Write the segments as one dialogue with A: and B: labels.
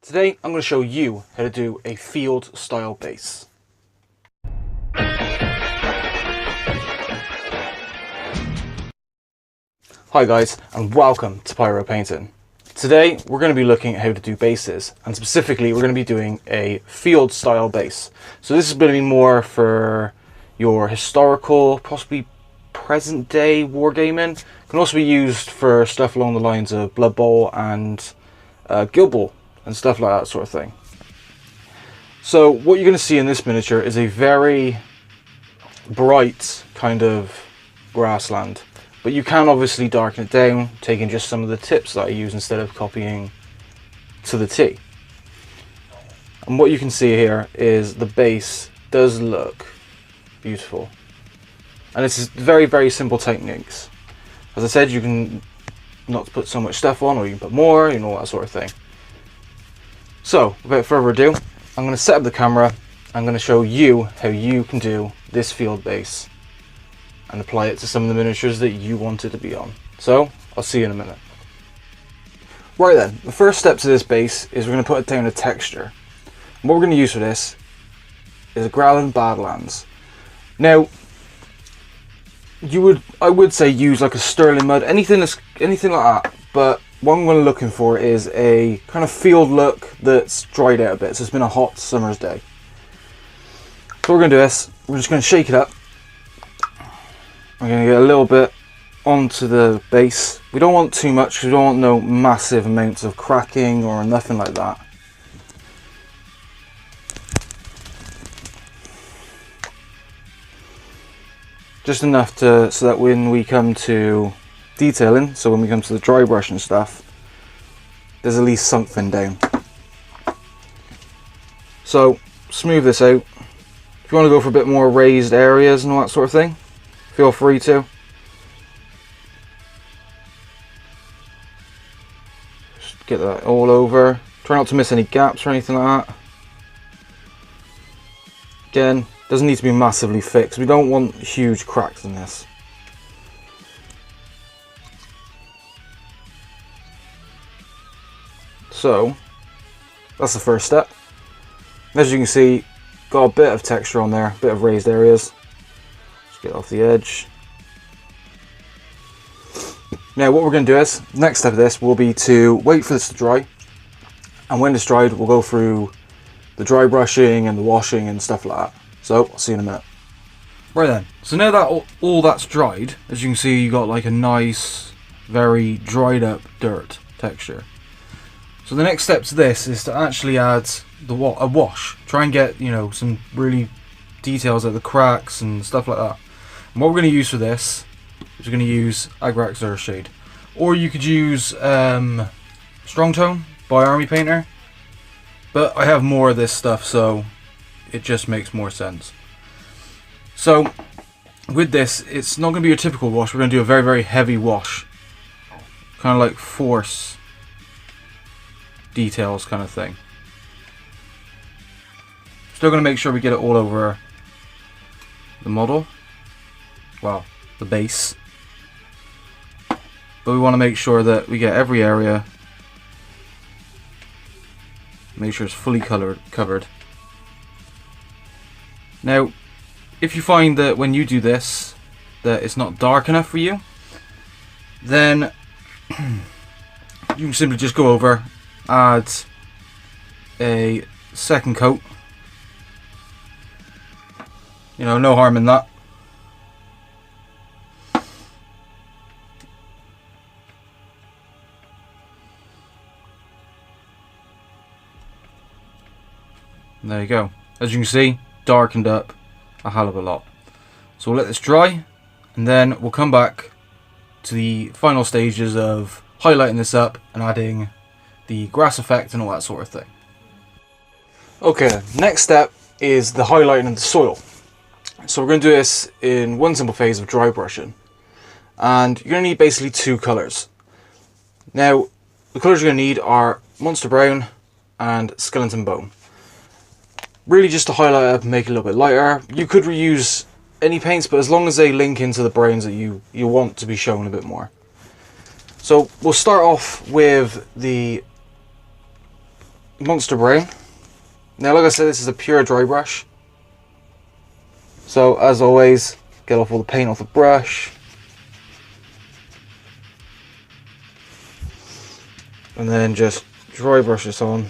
A: Today I'm going to show you how to do a field style base. Hi guys, and welcome to Pyro Painting. Today we're going to be looking at how to do bases, and specifically we're going to be doing a field style base. So this is going to be more for your historical, possibly present day wargaming. It can also be used for stuff along the lines of bloodbowl and guildball and stuff like that sort of thing. So what you're going to see in this miniature is a very bright kind of grassland, but you can obviously darken it down, taking just some of the tips that I use instead of copying to the T. And what you can see here is the base does look beautiful, and it's very, very simple techniques. As I said, you can not put so much stuff on, or you can put more, you know, that sort of thing. So, without further ado, I'm going to set up the camera. I'm going to show you how you can do this field base and apply it to some of the miniatures that you want it to be on. So, I'll see you in a minute. Right then, the first step to this base is we're going to put down a texture. And what we're going to use for this is a grassland badlands. Now, I would say use like a sterling mud, anything like that, but what I'm looking for is a kind of field look that's dried out a bit, so it's been a hot summer's day. So we're going to do this, we're just going to shake it up. We're going to get a little bit onto the base. We don't want too much because we don't want no massive amounts of cracking or nothing like that. Just enough so that when we come to detailing, so when we come to the dry brush and stuff, there's at least something down. So smooth this out. If you want to go for a bit more raised areas and all that sort of thing, feel free to. Just get that all over. Try not to miss any gaps or anything like that. Again, doesn't need to be massively fixed. We don't want huge cracks in this. So that's the first step. As you can see, got a bit of texture on there, a bit of raised areas. Just get off the edge. Now what we're going to do is, next step of this will be to wait for this to dry, and when it's dried we'll go through the dry brushing and the washing and stuff like that. So I'll see you in a minute. Right then, so now that all that's dried, as you can see, you got like a nice, very dried up dirt texture. So the next step to this is to actually add a wash. Try and get, you know, some really details of the cracks and stuff like that. And what we're going to use for this is we're going to use Agrax Earthshade, or you could use Strong Tone by Army Painter. But I have more of this stuff, so it just makes more sense. So with this, it's not going to be your typical wash. We're going to do a very, very heavy wash, kind of like force details kind of thing. Still going to make sure we get it all over the model, well, the base, but we want to make sure that we get every area, make sure it's fully covered. Now if you find that when you do this that it's not dark enough for you, then you can simply just go over, add a second coat. You know, no harm in that. And there you go. As you can see, darkened up a hell of a lot. So we'll let this dry, and then we'll come back to the final stages of highlighting this up and adding the grass effect and all that sort of thing. Okay, next step is the highlighting of the soil. So we're going to do this in one simple phase of dry brushing, and you're going to need basically two colours. Now the colours you're going to need are Monster Brown and Skeleton Bone. Really just to highlight it up and make it a little bit lighter. You could reuse any paints, but as long as they link into the browns that you want to be shown a bit more. So we'll start off with the monster brain. Now, like I said, this is a pure dry brush. So, as always, get off all the paint off the brush. And then just dry brush this on.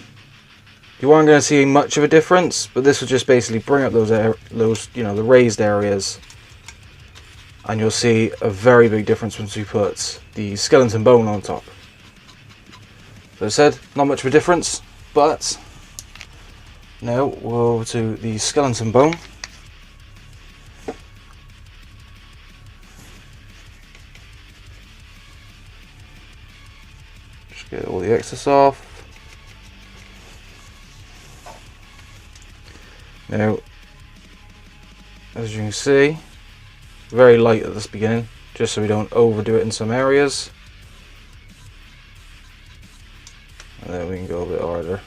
A: You aren't going to see much of a difference, but this will just basically bring up those the raised areas. And you'll see a very big difference once you put the skeleton bone on top. So as I said, not much of a difference, but now we'll go to the skeleton bone. Just get all the excess off. Now, as you can see, very light at this beginning, just so we don't overdo it in some areas. And then we can go a bit harder.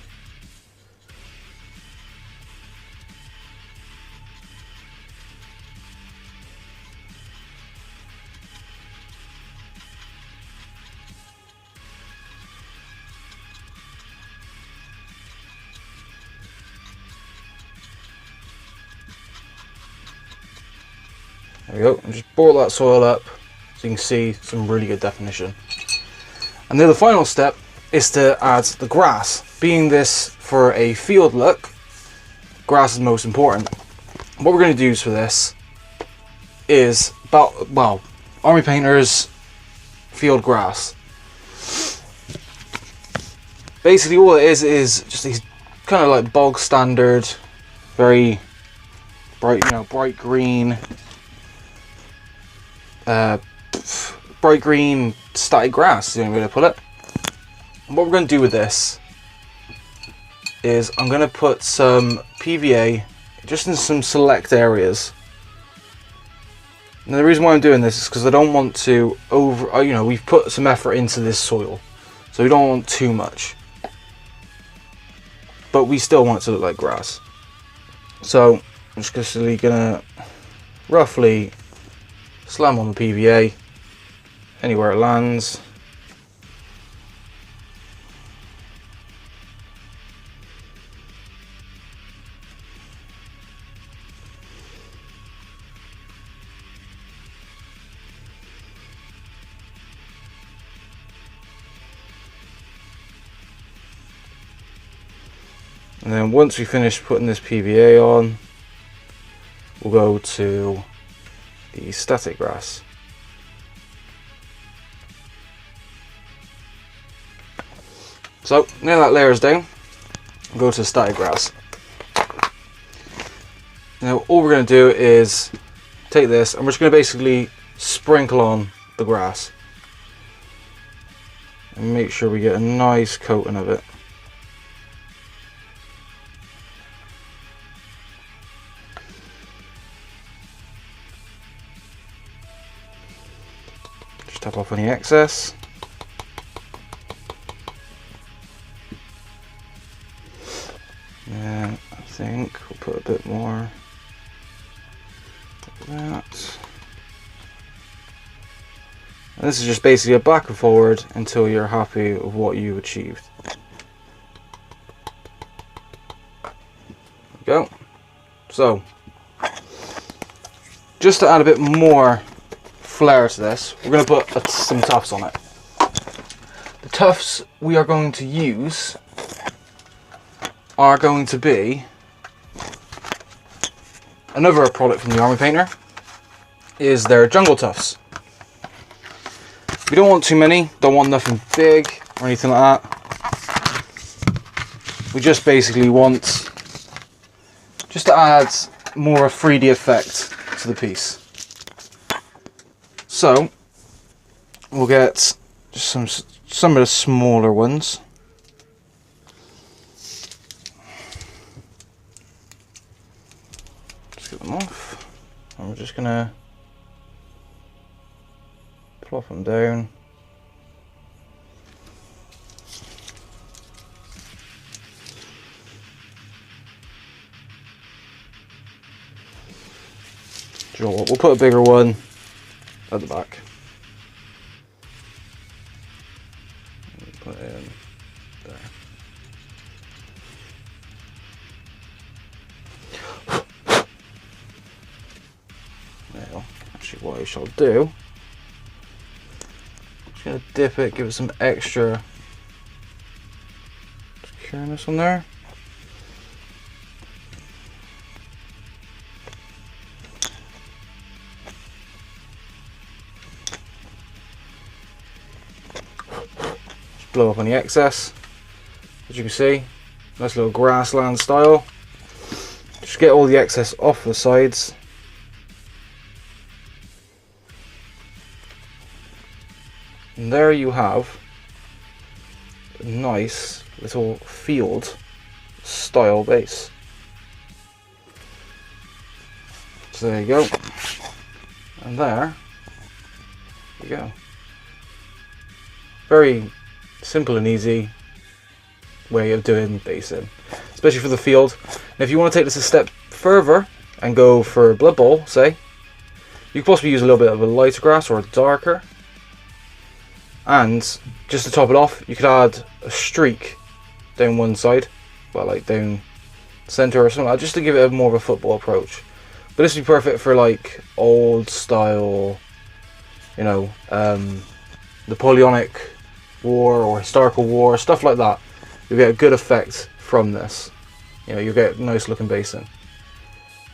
A: There we go, and just boil that soil up so you can see some really good definition. And then the final step is to add the grass. Being this for a field look, grass is most important. What we're going to do for this is Army Painter's field grass. Basically all it is just these kind of like bog standard, very bright, bright green, bright green static grass is the only way to put it. And what we're going to do with this is I'm going to put some PVA just in some select areas. And the reason why I'm doing this is because I don't want to we've put some effort into this soil, so we don't want too much, but we still want it to look like grass. So I'm just basically gonna roughly slam on the PVA anywhere it lands. And then once we finish putting this PVA on, we'll go to the static grass. So now that layer is down, we'll go to the static grass. Now all we're going to do is take this and we're just going to basically sprinkle on the grass and make sure we get a nice coating of it. Just tap off any excess. And I think we'll put a bit more like that. And this is just basically a back and forward until you're happy with what you've achieved. There we go. So, just to add a bit more flair to this, we're going to put some tufts on it. The tufts we are going to use are going to be another product from the Army Painter, is their jungle tufts. We don't want too many, don't want nothing big or anything like that. We just basically want just to add more of a 3D effect to the piece. So we'll get just some of the smaller ones. Just get them off, and we're just gonna plop them down. Do you know what? We'll put a bigger one at the back. Put it in there. actually what I shall do, I'm just going to dip it, give it some extra secureness on there. Just blow up on the excess. As you can see, nice little grassland style. Just get all the excess off the sides. And there you have a nice little field style base. So there you go. And there you go. Very simple and easy way of doing basing, especially for the field. And if you want to take this a step further and go for Blood Bowl, say, you could possibly use a little bit of a lighter grass or a darker. And just to top it off, you could add a streak down one side, well, like down center or something like that, just to give it a more of a football approach. But this would be perfect for like old style, you know, Napoleonic War or historical war, stuff like that. You'll get a good effect from this. You know, you'll get nice looking basing.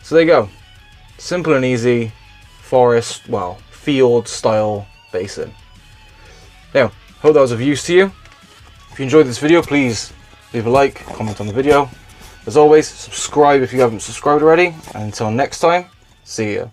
A: So there you go. Simple and easy forest, well, field style basing. Now, hope that was of use to you. If you enjoyed this video, please leave a like, comment on the video. As always, subscribe if you haven't subscribed already. And until next time, see ya.